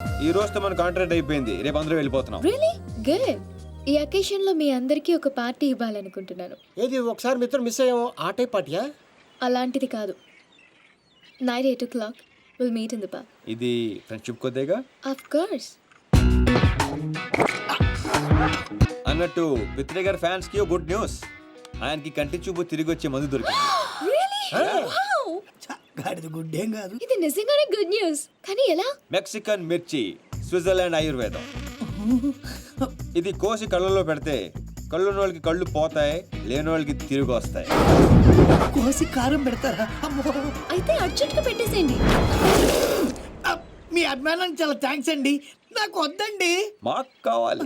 ఈ రోజుతో మన కాంట్రాక్ట్ అయిపోయింది. రేపు అందరూ వెళ్ళిపోతున్నాం. Really good. ఈ అకేషన్ లో మీ అందరికీ ఒక పార్టీ ఇవ్వాలనుకుంటున్నాను. ఏది ఒకసారి మిత్రం మిస్ అయ్యాము ఆ టైప్ పార్టీయా? అలాంటిది కాదు. Night 8 o'clock will meet in the park. ఇది ఫ్రెండ్షిప్ కొద్దిగా ఆఫ్ కోర్స్. అన్నట్టు పిత్రే గారి ఫ్యాన్స్ కి గుడ్ న్యూస్. ఆయనకి కంటి చూపు తిరిగి వచ్చే మందు దొరికింది. గాడిది గుడ్డేం కాదు. ఇది నిజంగానే గుడ్ న్యూస్. కానీ ఎలా? మెక్సికన్ మిర్చి, స్విట్జర్లాండ్ ఆయుర్వేదం. ఇది కోసి కళ్ళలో పెడితే కళ్ళున్న వాళ్ళకి కళ్ళు పోతాయి, లేని వాళ్ళకి తిరిగి వస్తాయి. కోసి కారం పెడతారా? అమ్మో. అయితే అర్జెంట్ గా పెట్టేసేయండి. మీ అభిమానానికి చాలా థ్యాంక్స్ అండి. నాకు వద్దండి. మాకు కావాలి.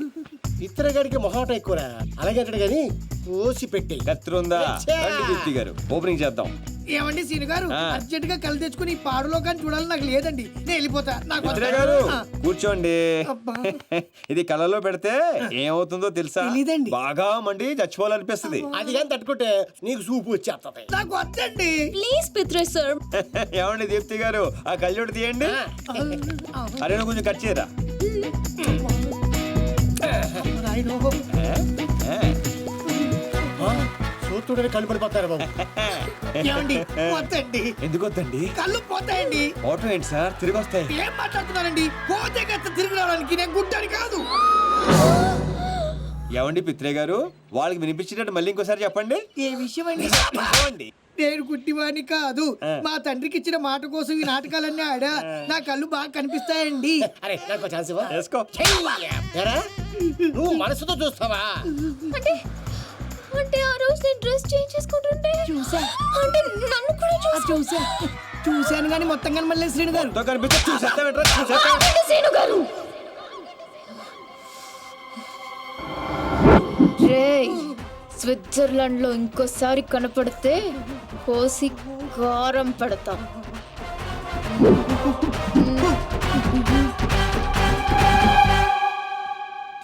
ఇతరగాడికి మొహాట ఎక్కువరా. అలాగే అంటాడు కానీ కోసి పెట్టి కత్తిరుందా? రండి దీప్తి గారు, ఓపెనింగ్ చేద్దాం. ఏమండి సీను గారు, అర్జెంట్ గా కళ్ళు తెచ్చుకుని ఈ పాడులో కానీ చూడాలని నాకు లేదండి. నేను వెళ్ళిపోతా. నాకు పిత్రే వద్దు. గారు ఆ, కూర్చోండి. అబ్బా. ఇది కళ్ళలో పెడితే ఏమవుతుందో తెలుసా? తెలీదండి. బాగా మండి చచ్చిపోవాలనిపిస్తుంది. అది కానీ తట్టుకుంటే నీకు సూపు వచ్చేస్తుంది. నాకు వద్దండి. ప్లీజ్ పిత్రే సార్. ఏమండి దీప్తి గారు, ఆ కళ్ళోటి తీయండి. అరే నువ్వు కొంచెం కట్ చేయరా. నాయనో. చూస్తుంటే కళ్ళు పడిపోతారు బాబు. ఏమండి వద్దండి. ఎందుకు వద్దండి? కళ్ళు పోతాయండి. ఆటో ఏంటి సార్, తిరిగి వస్తాయి. ఏం మాట్లాడుతున్నారండి? పోతే కత్త తిరిగి రావడానికి నేను గుడ్డని కాదు. ఏమండి పిత్రే గారు, వాళ్ళకి వినిపించినట్టు మళ్ళీ ఇంకోసారి చెప్పండి. ఏ విషయం అండి? చెప్పండి. నేను గుడ్డివాణి కాదు. మా తండ్రికి ఇచ్చిన మాట కోసం ఈ నాటకాలన్నీ ఆడా. నా కళ్ళు బాగా కనిపిస్తాయండి. అరే నాకు ఛాన్స్ ఇవ్వ. వేసుకో. ఎరా, నువ్వు మనసుతో చూస్తావా? అంటే ఆ రోజు నేను డ్రెస్ చేంజ్ చేసుకుంటుంటే చూసా. అంటే నన్ను కూడా చూశాను కానీ మొత్తం కనమల్లే శ్రీను గారు. ఎంతో కనిపిస్తే చూసేస్తావేంట్రా, చూసేస్తావా? చూసాను సీను గారు. రేయ్, స్విట్జర్లాండ్ లో ఇంకోసారి కనపడితే కోసి కారం పెడతాం.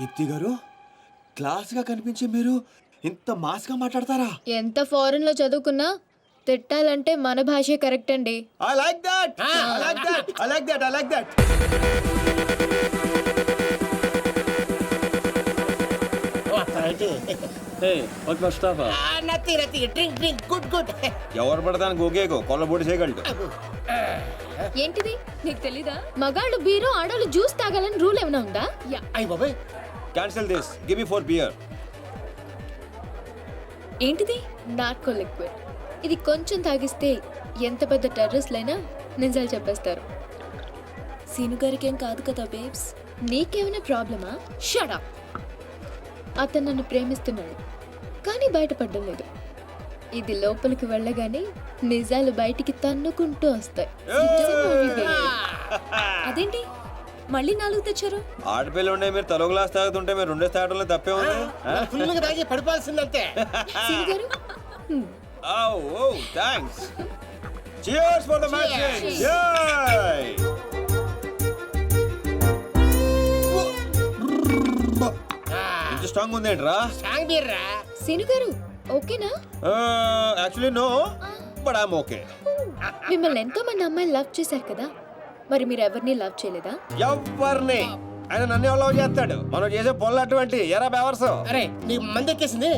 దీప్తి గారు, క్లాస్ గా కనిపించే మీరు ఇంత మాస్ గా మాట్లాడతారా? ఎంత ఫారెన్ లో చదువుకున్నా తిట్టాలంటే మన భాషే కరెక్ట్ అండి. I like that. I like that. I like that. I like that. Hey, what Mustafa? Drink good good. ఎవరు పడతాను గోకేకో కొల్లబొడి చేయగలడు. ఏంటిది నీకు తెలీదా? మగాళ్ళు బీరు, ఆడవాళ్ళు జ్యూస్ తాగాలని రూల్ ఏమైనా ఉందా? యా. అయ్యి బాబాయ్, cancel this. Give me 4 beer. ఏంటిది? Narco liquid. ఇది కొంచెం తాగిస్తే ఎంత పెద్ద టెర్రరిస్ట్లైనా నిజాలు చెప్పేస్తారు. సీను గారికి ఏం కాదు కదా బేబ్స్? నీకేమైనా ప్రాబ్లమా? Shut up. అతను నన్ను ప్రేమిస్తున్నాడు కానీ బయటపడడం లేదు. ఇది లోపలికి వెళ్ళగానే నిజాలు బయటికి తన్నుకుంటూ వస్తాయి. అదేంటి మళ్ళీ 4 తెచ్చారు? ఆడపిల్ల ఉండే మీరు తలో గ్లాస్ తాగుతుంటే మీరు 2 తాగడంలో తప్పే ఉంది. ఫుల్గా తాగి పడిపోవాల్సిందంతే. Seenu garu Oh, thanks. Cheers for the match. Yay! ఇంత స్ట్రాంగ్ ఉందేంట్రా? స్ట్రాంగ్ బీర్ రా. సీను గారు ఓకేనా? Actually no, but I'm okay. మిమ్మల్ని ఎంతో మంది అమ్మాయిలు లవ్ చేశారు కదా, మరి మీరు ఎవరిని లవ్ చేయలేదా? ఎవరిని? ఆయన నన్ను లవ్ చేస్తాడు. మనం చేసే పొల్ల అటువంటి ఎరా బెవర్స్. అరే నీ మంది ఎక్కేసింది.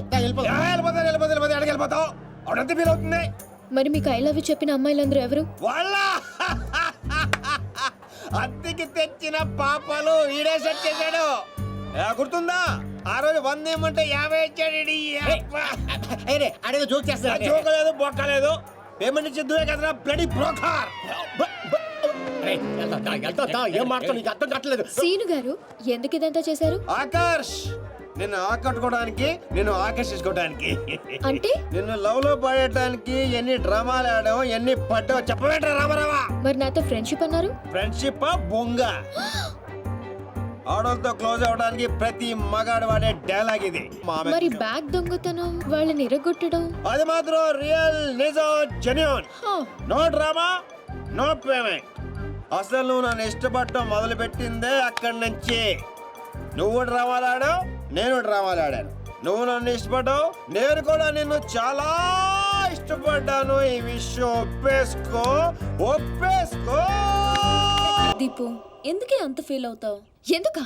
వెళ్ళిపోతావు అవునంత ఫీల్ అవుతుంది. మరి మీకు ఐ లవ్ యూ చెప్పిన అమ్మాయిలందరూ ఎవరు? వాళ్ళ అద్దెకి తెచ్చిన పాపాలు ఈడే సెట్ చేశాడు. గుర్తుందా? ఆ రోజు 100 ఇమ్మంటే 50 ఇచ్చాడు. అడిగి జోక్ చేస్తా. చూకలేదు బొక్కలేదు. పేమెంట్ ఇచ్చేద్దువే కదరా బ్లడీ బ్రోకర్. ఏం మాట్లాడు నీకు అర్థం కావట్లేదు. సీను గారు ఎందుకు ఇదంతా చేశారు? ఆకర్ష్, నిన్ను ఆకట్టుకోవడానికి, నిన్ను ఆకర్షించుకోవడానికి, అంటే నిన్ను లవ్ లో పడేయడానికి ఎన్ని డ్రామాలు ఆడావు, ఎన్ని పడ్డావు చెప్పవేంట్రా రామారావా? మరి నాతో ఫ్రెండ్షిప్ అన్నారు. ఫ్రెండ్షిప్ బొంగ. ఆడోళ్ళతో క్లోజ్ అవడానికి ప్రతి మగాడు వాడే డైలాగ్ ఇది. మరి బ్యాగ్ దొంగతనం, వాళ్ళని ఇరగొట్టడం, అది మాత్రం రియల్, నిజం, genuine. No drama, no payment. అసలు నువ్వు నన్ను ఇష్టపడటం మొదలు పెట్టిందే అక్కడి నుంచి. నువ్వు డ్రామాలు ఆడావు, నేను డ్రామాలు ఆడాను. నువ్వు నన్ను ఇష్టపడ్డావు, నేను కూడా నిన్ను చాలా ఇష్టపడ్డాను. ఈ విషయం ఒప్పేసుకో. దీపు ఎందుకే అంత ఫీల్ అవుతావు? ఎందుకా?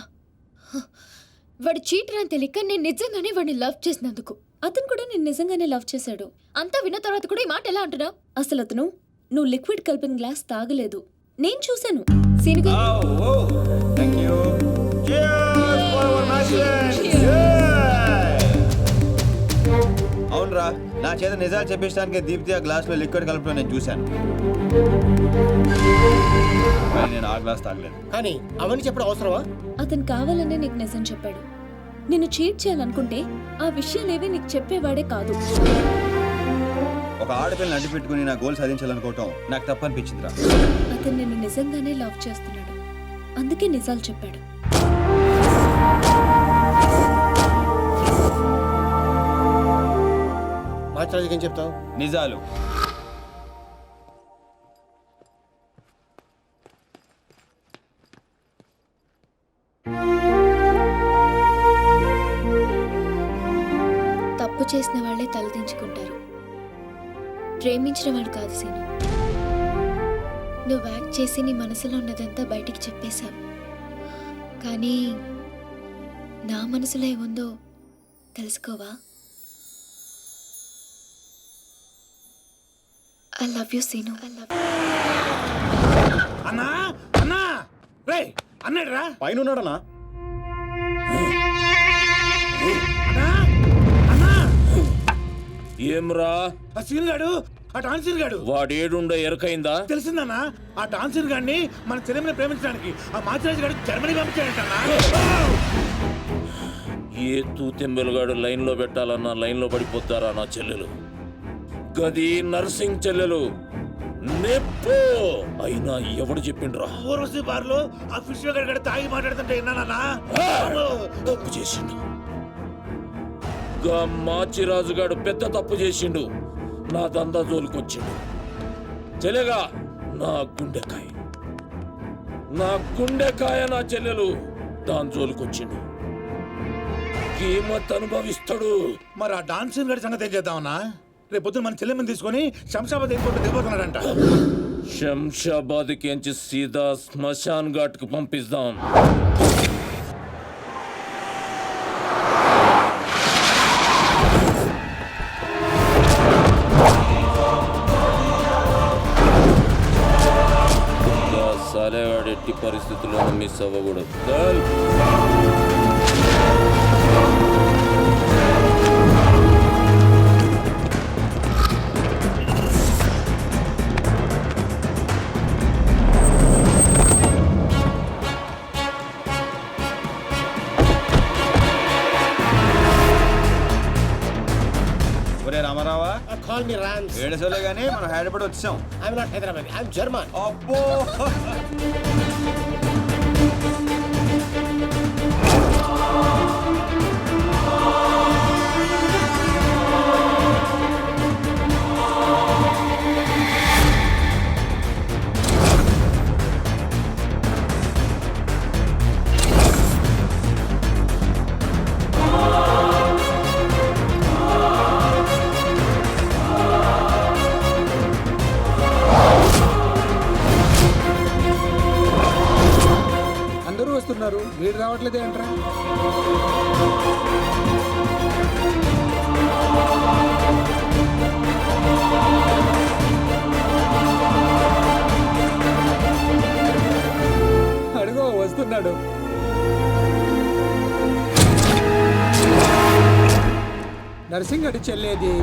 వాడు చీటర్ అని తెలియక నేను నిజంగానే వాడిని లవ్ చేసినందుకు. అతను కూడా నేను నిజంగానే లవ్ చేశాడు. అంతా విన్న తర్వాత కూడా ఈ మాట ఎలా అంటున్నావు? అసలు అతను నువ్వు లిక్విడ్ కలిపిన గ్లాస్ తాగలేదు, నేను చూశాను. సీనుగా thank you. Cheers for our nation. అవునరా, నా చేత నిజాలు చెప్పించడానికి దీప్తి ఆ గ్లాస్ లో లిక్విడ్ కలపడం నేను చూశాను. కానీ నేను ఆ గ్లాస్ తాగలేదు. కానీ అవన్నీ చెప్పడం అవసరమా? అతను కావాలనే నీకు నిజం చెప్పాడు. నిన్ను చీట్ చేయాలనుకుంటే ఆ విషయాలేవి నీకు చెప్పేవాడే కాదు. ఒక ఆడపిల్లని అడ్డు పెట్టుకుని నా గోల్ సాధించాలనుకోవటం నాకు తప్పనిపించిందిరా. అతను నిన్ను నిజంగానే లవ్ చేస్తున్నాడు, అందుకే నిజాలు చెప్పాడు. మాట్లాడేది ఏం చెప్తావు? నిజాలు. తప్పు చేసిన వాళ్ళే తలదించుకుంటారు, ప్రేమించిన వాళ్ళు కాదు సీను. నువ్వు యాక్ట్ చేసి నీ మనసులో ఉన్నదంతా బయటికి చెప్పేశావు, కానీ నా మనసులో ఏముందో తెలుసుకోవా? I love you Seenu, I love you. అన్నా అన్నా రే అన్నాడు రా పైన ఉన్నాడనా? అన్నా అన్నా ఏమ్రా ఆ సీన్ గాడు, ఆ టాన్సీన్ గాడు వాడేడుండో ఎరకైందా? తెలిసిందన్నా? ఆ టాన్సీన్ గాడిని మన చెల్లెమ్మని ప్రేమించడానికి ఆ మాచిరాజు గాడు జర్మనీ పంపించాడంటన్నా. ఏ తూతెంబెలుగాడు లైన్ లో పెట్టాలన్నా లైన్ లో పడిపోతారా నా చెల్లెలు? గది నర్సింగ్ చెల్లెలు నెప్పు అయినా ఎవడు చెప్పిండ్రా? ఊర్వశి బార్లో ఆ ఫిష్ గాడు తాగి మాట్లాడుతుంటే విన్నానన్నా. తప్పు చేసిండు. గా మాచిరాజుగాడు పెద్ద తప్పు చేసిండు. నా దందా జోలికొచ్చిండు. చెల్లెగా నా గుండెకాయ, నా గుండెకాయ నా చెల్లెలు దాని జోలికొచ్చిండు. కీమత్ అనుభవిస్తాడు. మరి ఆ డాన్సీన్ గాడి సంగతి ఏం చేద్దామన్నా? రేపు పొద్దున మన చెల్లెమ్మని తీసుకొని శంషాబాద్ ఎయిర్పోర్ట్ దిగిపోతున్నాడంట. శంషాబాద్కి ఎంచి సీదా శ్మశాన్ ఘాట్కి పంపిస్తాం. సాలేగాడు ఎట్టి పరిస్థితుల్లో మిస్ అవ్వకూడదు. ఒరే రామారావా, కాల్ మీ రామ్స్. ఏడుసోలే గానీ మనం హైదరాబాద్ వచ్చాం. I'm not Hyderabad, I'm German. అబ్బో, అందరూ వస్తున్నారు, వీడు రావట్లేదే అంటారా? అడుగో వస్తున్నాడు. నర్సింగ్ అడి చెల్లేది.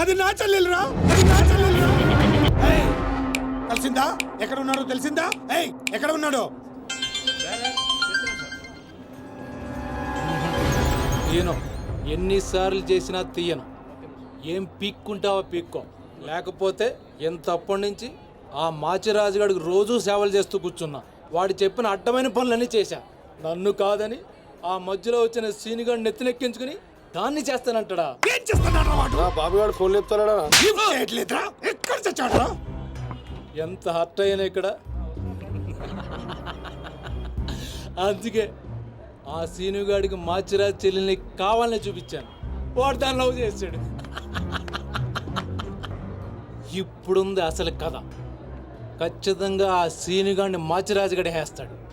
అది నా చెల్లెలురా, అది నా చెల్లెలురా. తెలిసిందా ఎక్కడ ఉన్నాడో? తెలిసిందా? ఎక్కడ ఉన్నాడో? తీయను, ఎన్నిసార్లు చేసినా తీయను. ఏం పీక్కుంటావో పీక్కో, లేకపోతే ఎంతప్పటి నుంచి ఆ మాచిరాజుగాడికి రోజూ సేవలు చేస్తూ కూర్చున్నా. వాడు చెప్పిన అడ్డమైన పనులన్నీ చేశా. నన్ను కాదని ఆ మధ్యలో వచ్చిన సీనుగాడిని నెత్తినెక్కించుకుని దాన్ని చేస్తానంటాడా? ఏం చేస్తున్నాడు వాడు? బాబుగాడు ఫోన్ చెప్తాడా? ఏం చేయట్లేదురా? ఎక్కడ చచ్చాడురా? ఎంత హర్ట్ అయ్యాను ఇక్కడ. అందుకే ఆ సీనుగాడికి మాచిరాజ్ చెల్లెల్ని కావాలని చూపించాను. వాడు దాన్ని లవ్ చేశాడు. ఇప్పుడుంది అసలు కథ. ఖచ్చితంగా ఆ సీనుగాడిని మాచిరాజు గడి వేస్తాడు.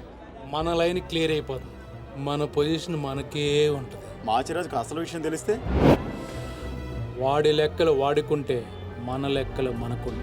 మన లైన్ క్లియర్ అయిపోతుంది. మన పొజిషన్ మనకే ఉంటుంది. మాచిరాజుకు అసలు విషయం తెలిస్తే వాడి లెక్కలు వాడుకుంటే మన లెక్కలు మనకుంటాయి.